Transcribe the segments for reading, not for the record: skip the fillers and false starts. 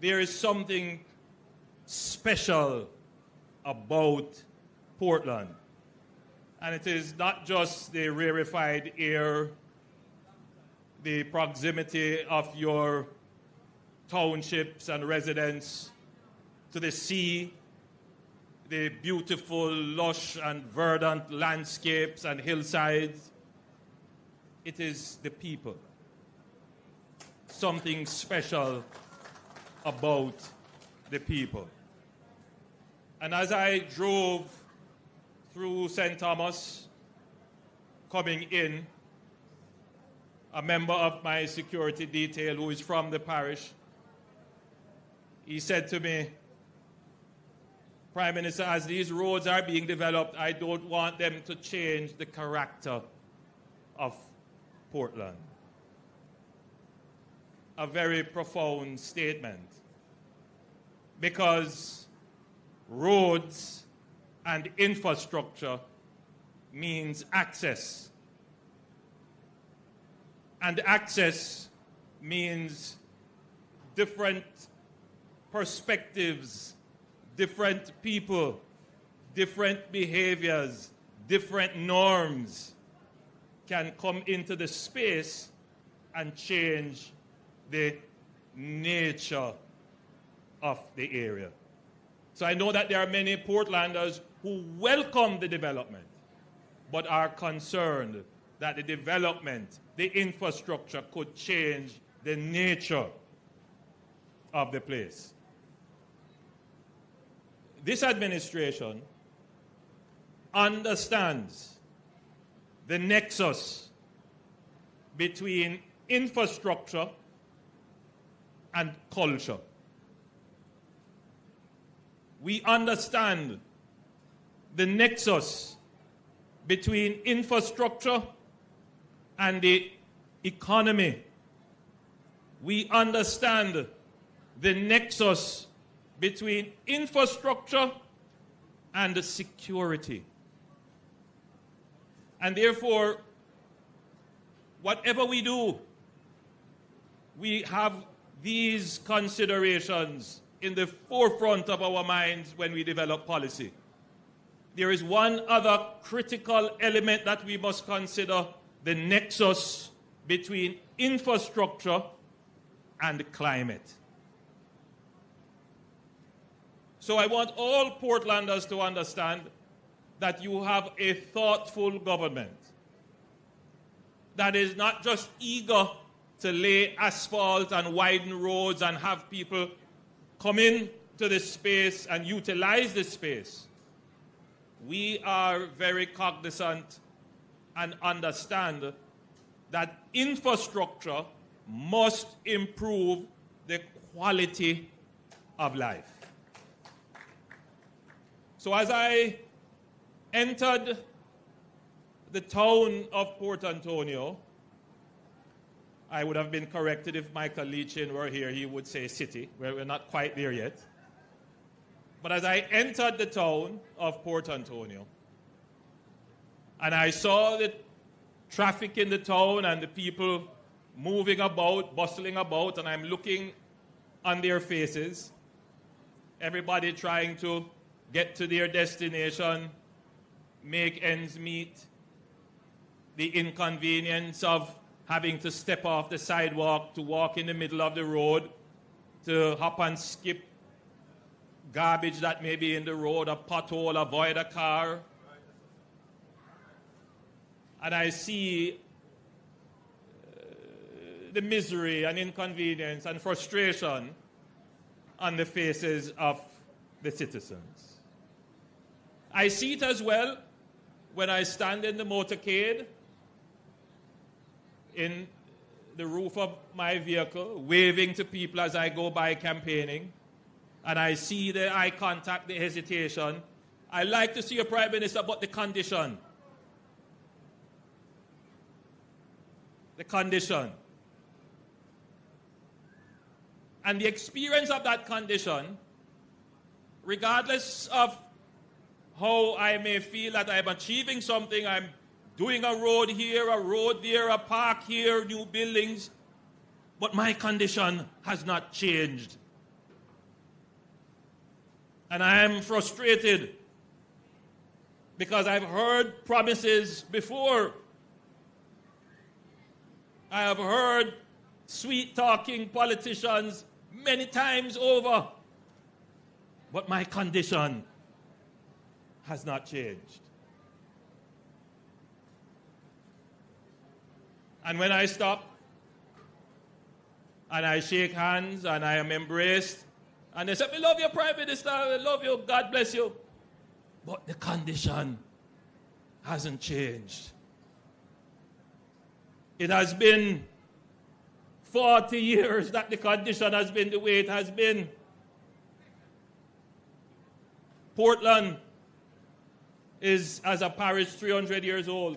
there is something special about Portland. And it is not just the rarefied air, the proximity of your townships and residents to the sea, the beautiful, lush and verdant landscapes and hillsides. It is the people. Something special about the people. And as I drove through St. Thomas, coming in, a member of my security detail who is from the parish, he said to me, Prime Minister, as these roads are being developed, I don't want them to change the character of Portland. A very profound statement, because roads and infrastructure means access. And access means different perspectives, different people, different behaviors, different norms can come into the space and change the nature of the area. So I know that there are many Portlanders who welcome the development, but are concerned that the development, the infrastructure could change the nature of the place. This administration understands the nexus between infrastructure and culture. We understand the nexus between infrastructure and the economy. We understand the nexus between infrastructure and the security. And therefore, whatever we do, we have these considerations in the forefront of our minds when we develop policy. There is one other critical element that we must consider: the nexus between infrastructure and climate. So I want all Portlanders to understand that you have a thoughtful government that is not just eager to lay asphalt and widen roads and have people come in to the space and utilize the space. We are very cognizant and understand that infrastructure must improve the quality of life. So as I entered the town of Port Antonio, I would have been corrected if Michael Leachin were here. He would say city. We're not quite there yet. But as I entered the town of Port Antonio, and I saw the traffic in the town and the people moving about, bustling about, and I'm looking on their faces, everybody trying to get to their destination, make ends meet, the inconvenience of having to step off the sidewalk to walk in the middle of the road, to hop and skip garbage that may be in the road, a pothole, avoid a car. And I see the misery and inconvenience and frustration on the faces of the citizens. I see it as well when I stand in the motorcade in the roof of my vehicle, waving to people as I go by campaigning, and I see the eye contact, the hesitation. I like to see a Prime Minister, but the condition. The condition. And the experience of that condition, regardless of how I may feel that I'm achieving something, I'm doing a road here, a road there, a park here, new buildings, but my condition has not changed. And I am frustrated because I've heard promises before. I have heard sweet-talking politicians many times over. But my condition has not changed. And when I stop and I shake hands and I am embraced, and they say, "We love you, Prime Minister, we love you, God bless you." But the condition hasn't changed. It has been 40 years that the condition has been the way it has been. Portland is, as a parish, 300 years old.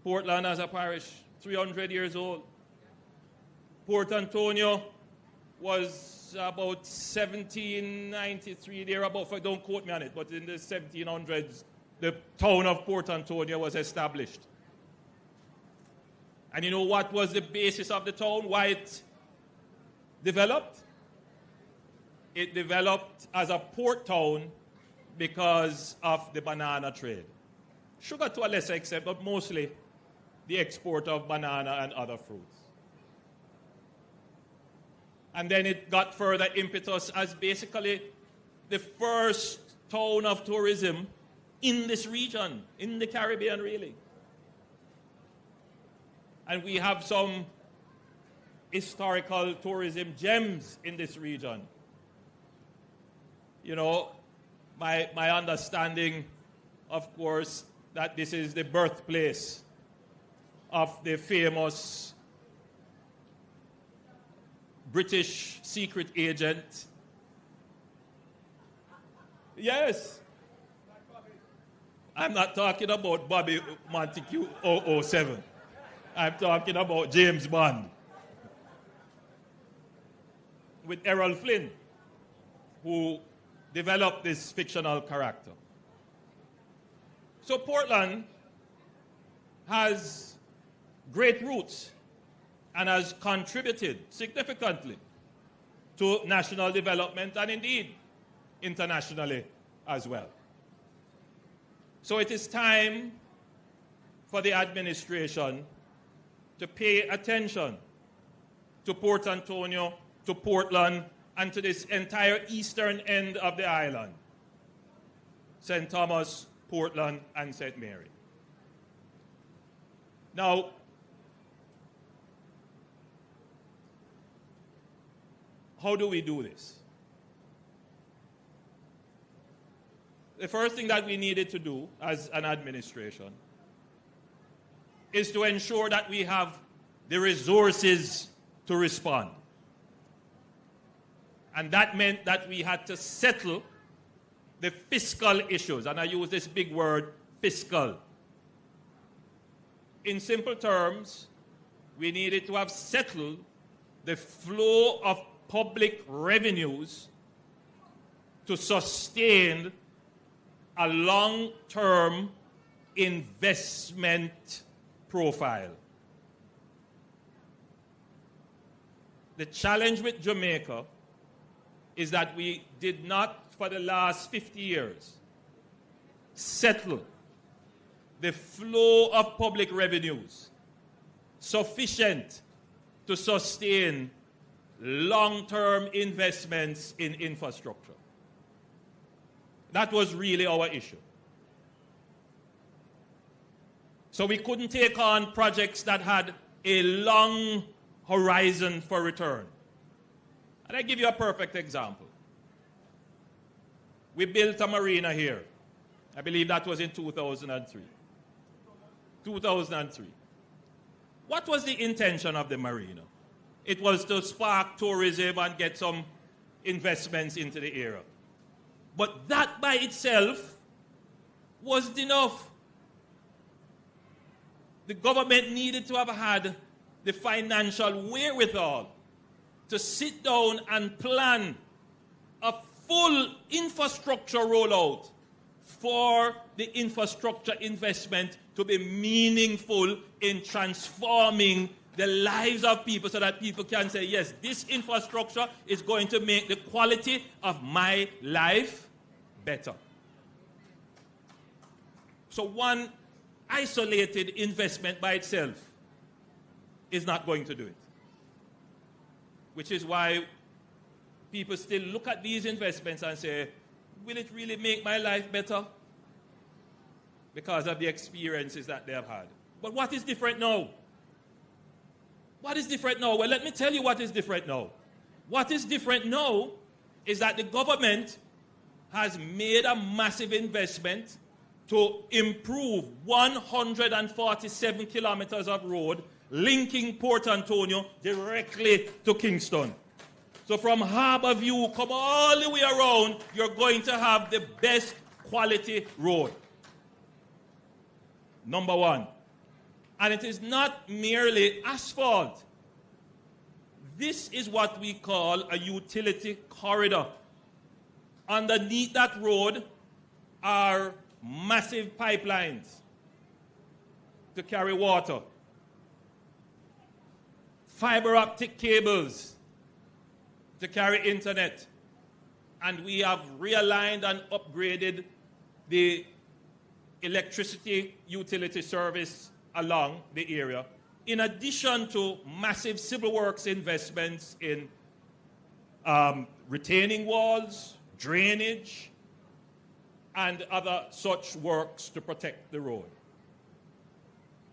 Portland as a parish, 300 years old. Port Antonio was about 1793, thereabout, don't quote me on it, but in the 1700s, the town of Port Antonio was established. And you know what was the basis of the town, why it developed? It developed as a port town because of the banana trade. Sugar to a lesser extent, but mostly the export of banana and other fruits. And then it got further impetus as basically the first town of tourism in this region, in the Caribbean really. And we have some historical tourism gems in this region. You know, my understanding, of course, that this is the birthplace of the famous British secret agent. Yes. I'm not talking about Bobby Montague 007. I'm talking about James Bond with Errol Flynn, who developed this fictional character. So Portland has great roots and has contributed significantly to national development and indeed internationally as well. So it is time for the administration to pay attention to Port Antonio, to Portland, and to this entire eastern end of the island, St. Thomas, Portland, and St. Mary. Now, how do we do this? The first thing that we needed to do as an administration is to ensure that we have the resources to respond. And that meant that we had to settle the fiscal issues. And I use this big word, fiscal. In simple terms, we needed to have settled the flow of public revenues to sustain a long-term investment profile. The challenge with Jamaica is that we did not, for the last 50 years, settle the flow of public revenues sufficient to sustain long-term investments in infrastructure. That was really our issue. So we couldn't take on projects that had a long horizon for return. And I give you a perfect example. We built a marina here. I believe that was in 2003. 2003. What was the intention of the marina? It was to spark tourism and get some investments into the area. But that by itself wasn't enough. The government needed to have had the financial wherewithal to sit down and plan a full infrastructure rollout for the infrastructure investment to be meaningful in transforming the lives of people so that people can say, yes, this infrastructure is going to make the quality of my life better. So one isolated investment by itself is not going to do it. Which is why people still look at these investments and say, will it really make my life better? Because of the experiences that they have had. But what is different now? What is different now? Well, let me tell you what is different now. What is different now is that the government has made a massive investment to improve 147 kilometers of road linking Port Antonio directly to Kingston. So from Harbour View, come all the way around, you're going to have the best quality road. Number one. And it is not merely asphalt. This is what we call a utility corridor. Underneath that road are massive pipelines to carry water, fiber optic cables to carry internet, and we have realigned and upgraded the electricity utility service along the area, in addition to massive civil works investments in retaining walls, drainage, and other such works to protect the road.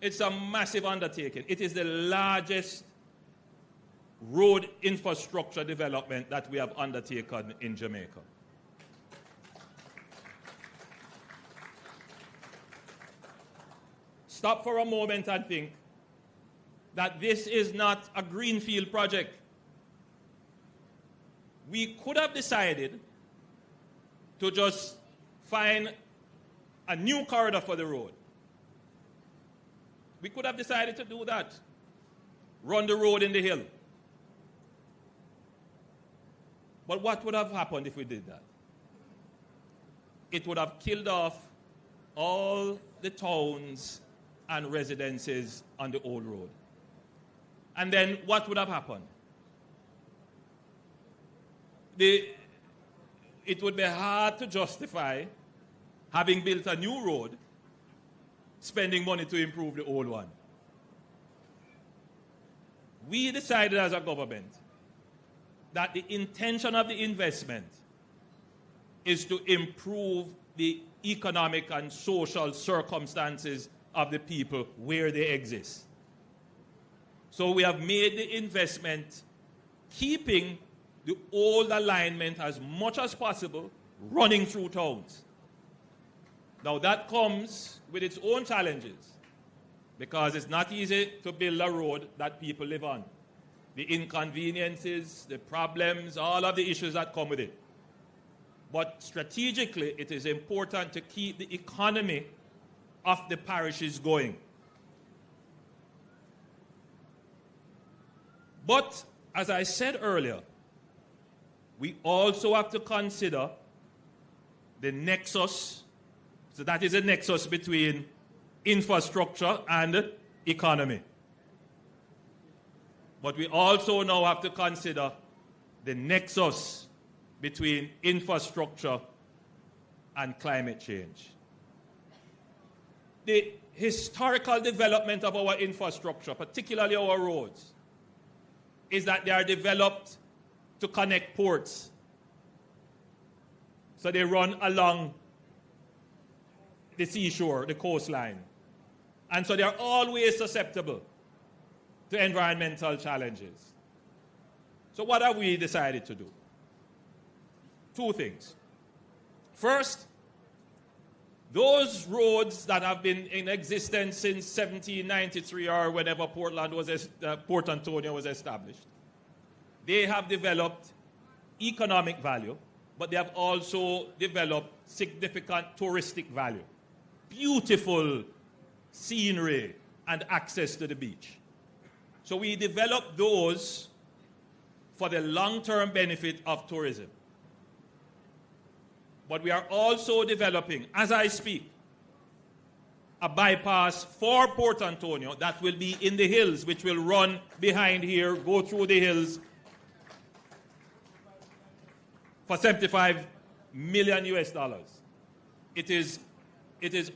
It's a massive undertaking. It is the largest road infrastructure development that we have undertaken in Jamaica. Stop for a moment and think that this is not a greenfield project. We could have decided to just find a new corridor for the road. We could have decided to do that. Run the road in the hill. But what would have happened if we did that? It would have killed off all the towns and residences on the old road. And then what would have happened? It would be hard to justify having built a new road, spending money to improve the old one. We decided as a government that the intention of the investment is to improve the economic and social circumstances of the people where they exist. So we have made the investment keeping the old alignment as much as possible running through towns. Now that comes with its own challenges because it's not easy to build a road that people live on. The inconveniences, the problems, all of the issues that come with it. But strategically, it is important to keep the economy of the parishes going. But, as I said earlier, we also have to consider the nexus. So that is a nexus between infrastructure and economy. But we also now have to consider the nexus between infrastructure and climate change. The historical development of our infrastructure, particularly our roads, is that they are developed to connect ports. So they run along the seashore, the coastline. And so they are always susceptible to environmental challenges. So what have we decided to do? Two things. First, those roads that have been in existence since 1793 or whenever Port Antonio was established, they have developed economic value, but they have also developed significant touristic value. Beautiful scenery and access to the beach. So we developed those for the long-term benefit of tourism. But we are also developing, as I speak, a bypass for Port Antonio that will be in the hills, which will run behind here, go through the hills for $75 million US. It is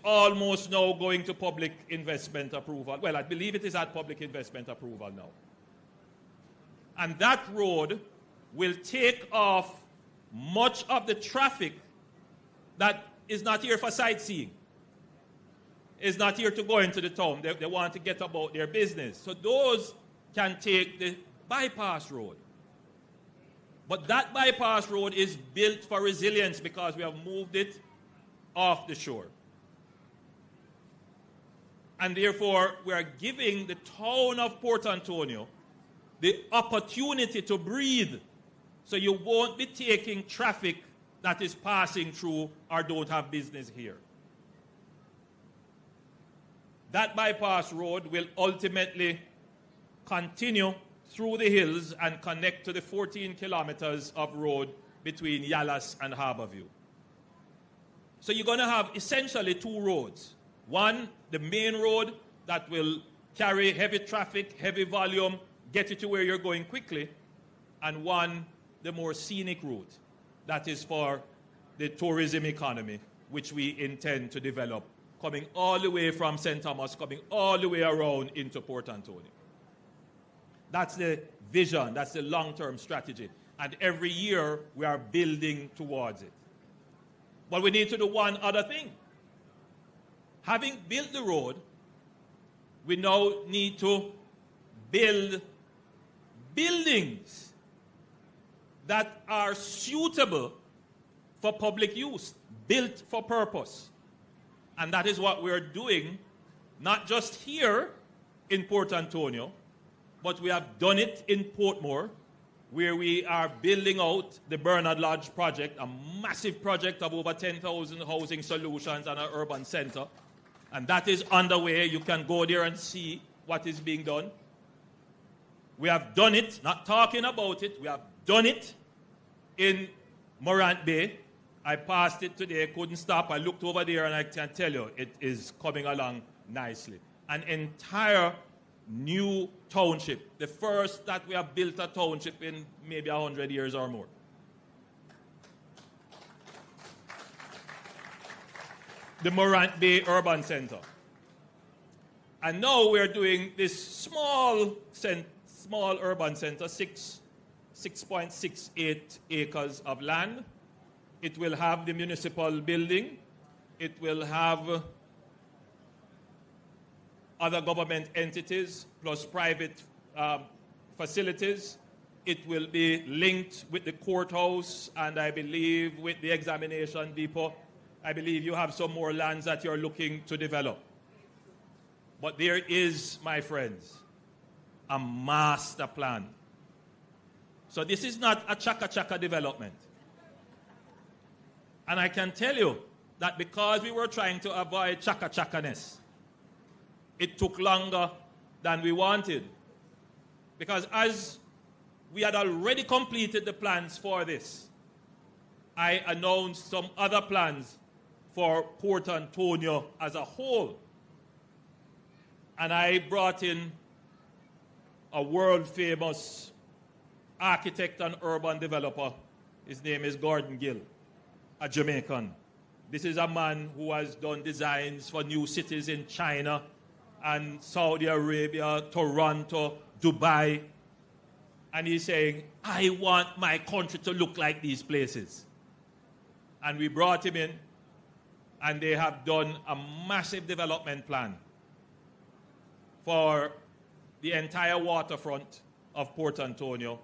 almost now going to public investment approval. Well, I believe it is at public investment approval now. And that road will take off much of the traffic that is not here for sightseeing, is not here to go into the town. They want to get about their business. So those can take the bypass road. But that bypass road is built for resilience because we have moved it off the shore. And therefore, we are giving the town of Port Antonio the opportunity to breathe. So you won't be taking traffic that is passing through or don't have business here. That bypass road will ultimately continue through the hills and connect to the 14 kilometers of road between Yallas and Harborview. So you're going to have essentially two roads. One, the main road that will carry heavy traffic, heavy volume, get you to where you're going quickly. And one, the more scenic route that is for the tourism economy, which we intend to develop, coming all the way from St. Thomas, coming all the way around into Port Antonio. That's the vision, that's the long-term strategy. And every year we are building towards it. But we need to do one other thing. Having built the road, we now need to build buildings that are suitable for public use, built for purpose. And that is what we're doing, not just here in Port Antonio, but we have done it in Portmore, where we are building out the Bernard Lodge project, a massive project of over 10,000 housing solutions and an urban center. And that is underway. You can go there and see what is being done. We have done it, not talking about it, we have done it in Morant Bay. I passed it today, couldn't stop. I looked over there and I can tell you, it is coming along nicely. An entire new township, the first that we have built a township in maybe 100 years or more. The Morant Bay Urban Center. And now we're doing this small urban center, 6.68 acres of land. It will have the municipal building. It will have other government entities plus private facilities. It will be linked with the courthouse and I believe with the examination depot. I believe you have some more lands that you're looking to develop. But there is, my friends, a master plan. So this is not a chaka-chaka development. And I can tell you that because we were trying to avoid chaka-chaka-ness, it took longer than we wanted. Because as we had already completed the plans for this, I announced some other plans for Port Antonio as a whole. And I brought in a world-famous architect and urban developer. His name is Gordon Gill, a Jamaican. This is a man who has done designs for new cities in China and Saudi Arabia, Toronto, Dubai. And he's saying, I want my country to look like these places. And we brought him in, and they have done a massive development plan for the entire waterfront of Port Antonio,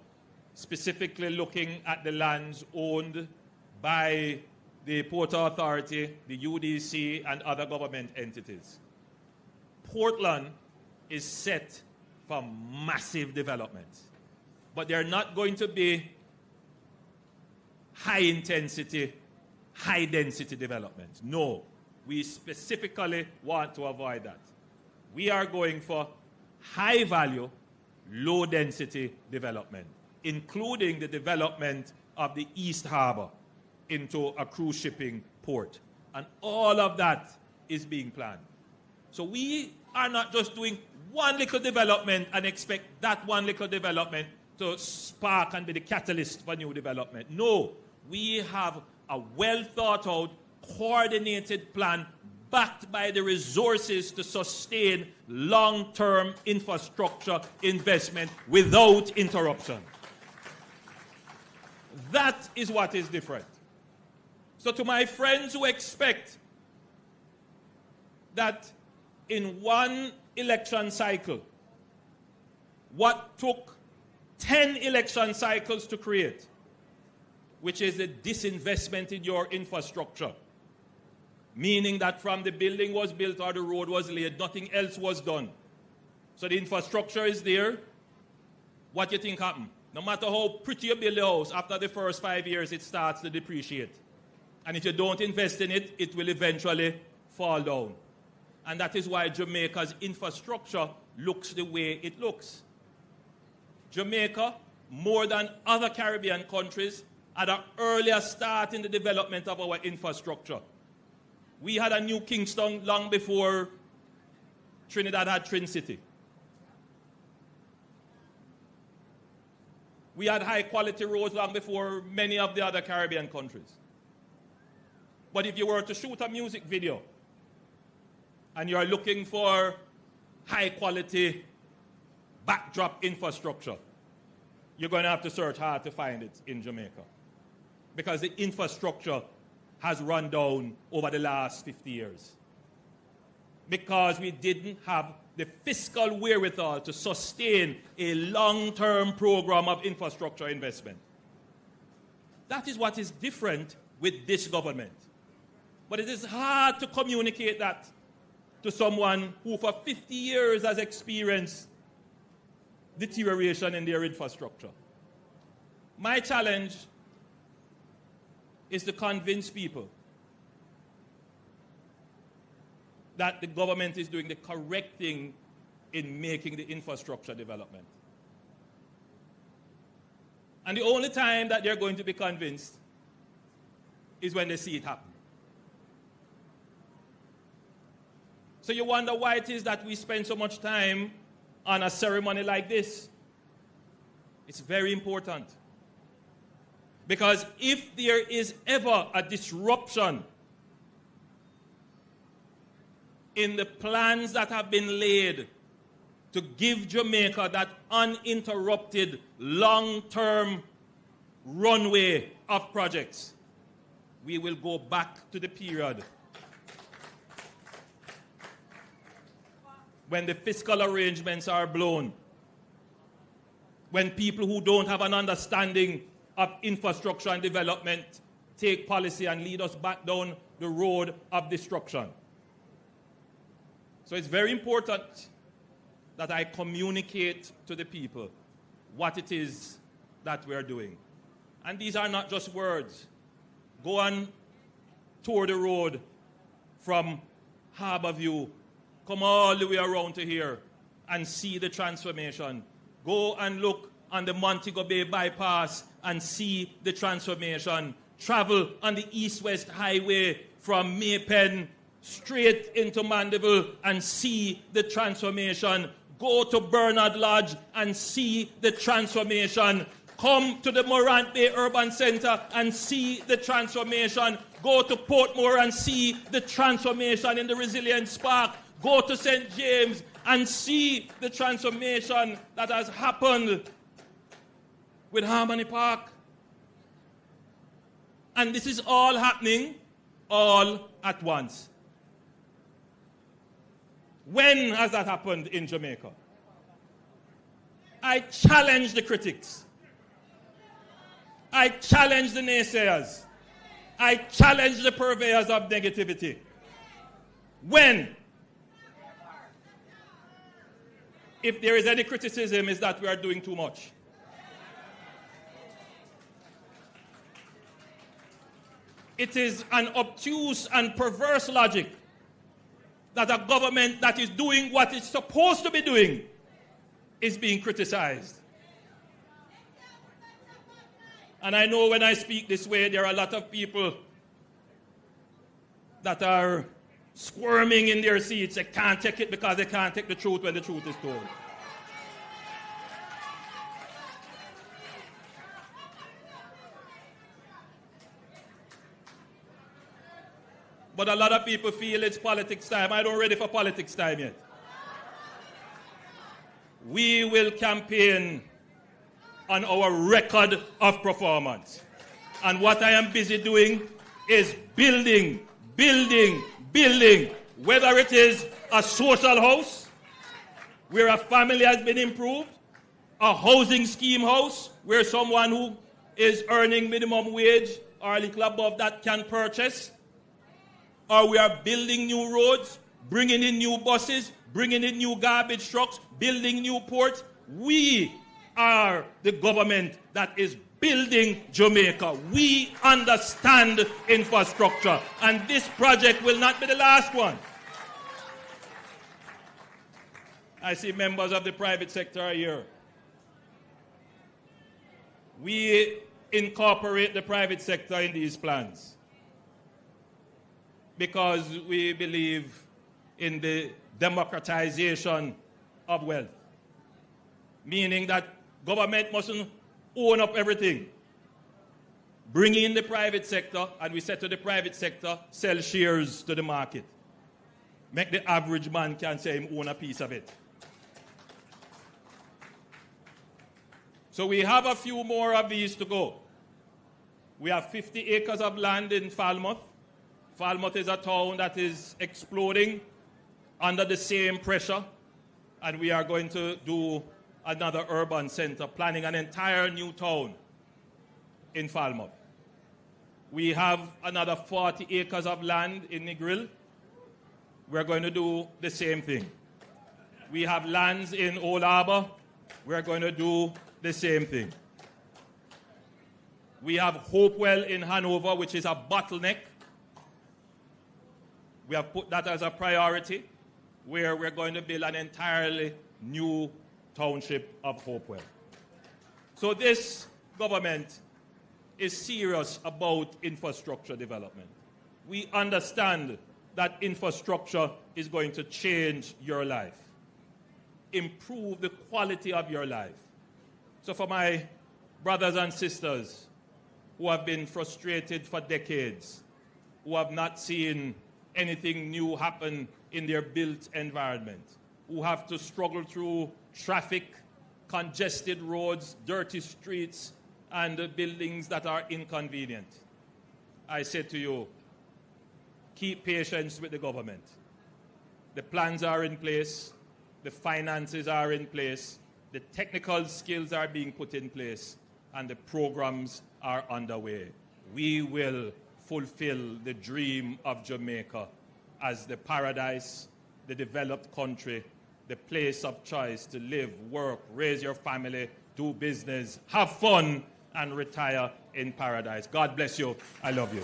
specifically looking at the lands owned by the Port Authority, the UDC, and other government entities. Portland is set for massive developments, but they're not going to be high-intensity, high-density developments. No, we specifically want to avoid that. We are going for high-value, low-density development, including the development of the East Harbor into a cruise shipping port. And all of that is being planned. So we are not just doing one little development and expect that one little development to spark and be the catalyst for new development. No, we have a well thought out, coordinated plan backed by the resources to sustain long-term infrastructure investment without interruption. That is what is different. So to my friends who expect that in one election cycle, what took 10 election cycles to create, which is the disinvestment in your infrastructure, meaning that from the building was built or the road was laid, nothing else was done. So the infrastructure is there. What do you think happened? No matter how pretty you build a house, after the first 5 years, it starts to depreciate. And if you don't invest in it, it will eventually fall down. And that is why Jamaica's infrastructure looks the way it looks. Jamaica, more than other Caribbean countries, had an earlier start in the development of our infrastructure. We had a new Kingston long before Trinidad had Trin City. We had high-quality roads long before many of the other Caribbean countries. But if you were to shoot a music video and you're looking for high-quality backdrop infrastructure, you're going to have to search hard to find it in Jamaica. Because the infrastructure has run down over the last 50 years. Because we didn't have the fiscal wherewithal to sustain a long-term program of infrastructure investment. That is what is different with this government. But it is hard to communicate that to someone who for 50 years has experienced deterioration in their infrastructure. My challenge is to convince people that the government is doing the correct thing in making the infrastructure development. And the only time that they're going to be convinced is when they see it happen. So you wonder why it is that we spend so much time on a ceremony like this. It's very important. Because if there is ever a disruption in the plans that have been laid to give Jamaica that uninterrupted long-term runway of projects, we will go back to the period when the fiscal arrangements are blown, when people who don't have an understanding of infrastructure and development take policy and lead us back down the road of destruction. So it's very important that I communicate to the people what it is that we're doing. And these are not just words. Go and tour the road from Harborview, come all the way around to here and see the transformation. Go and look on the Montego Bay bypass and see the transformation. Travel on the East-West Highway from Maypen straight into Mandeville and see the transformation. Go to Bernard Lodge and see the transformation. Come to the Morant Bay Urban Center and see the transformation. Go to Portmore and see the transformation in the Resilience Park. Go to St. James and see the transformation that has happened with Harmony Park. And this is all happening all at once. When has that happened in Jamaica? I challenge the critics. I challenge the naysayers. I challenge the purveyors of negativity. When? If there is any criticism, is that we are doing too much. It is an obtuse and perverse logic that a government that is doing what it's supposed to be doing is being criticized. And I know when I speak this way, there are a lot of people that are squirming in their seats. They can't take it because they can't take the truth when the truth is told. But a lot of people feel it's politics time. I don't ready for politics time yet. We will campaign on our record of performance. And what I am busy doing is building. Whether it is a social house where a family has been improved, a housing scheme house where someone who is earning minimum wage or a little above that can purchase, or we are building new roads, bringing in new buses, bringing in new garbage trucks, building new ports. We are the government that is building Jamaica. We understand infrastructure, and this project will not be the last one. I see members of the private sector are here. We incorporate the private sector in these plans because we believe in the democratization of wealth, meaning that government mustn't own up everything. Bring in the private sector, and we said to the private sector, sell shares to the market. Make the average man can say him own a piece of it. So we have a few more of these to go. We have 50 acres of land in Falmouth. Falmouth is a town that is exploding under the same pressure, and we are going to do another urban center, planning an entire new town in Falmouth. We have another 40 acres of land in Negril. We're going to do the same thing. We have lands in Old Harbour. We're going to do the same thing. We have Hopewell in Hanover, which is a bottleneck. We have put that as a priority, where we're going to build an entirely new township of Hopewell. So this government is serious about infrastructure development. We understand that infrastructure is going to change your life, improve the quality of your life. So for my brothers and sisters who have been frustrated for decades, who have not seen anything new happen in their built environment, who have to struggle through traffic, congested roads, dirty streets, and buildings that are inconvenient, I say to you, keep patience with the government. The plans are in place, the finances are in place, the technical skills are being put in place, and the programs are underway. We will fulfill the dream of Jamaica as the paradise, the developed country, the place of choice to live, work, raise your family, do business, have fun, and retire in paradise. God bless you. I love you.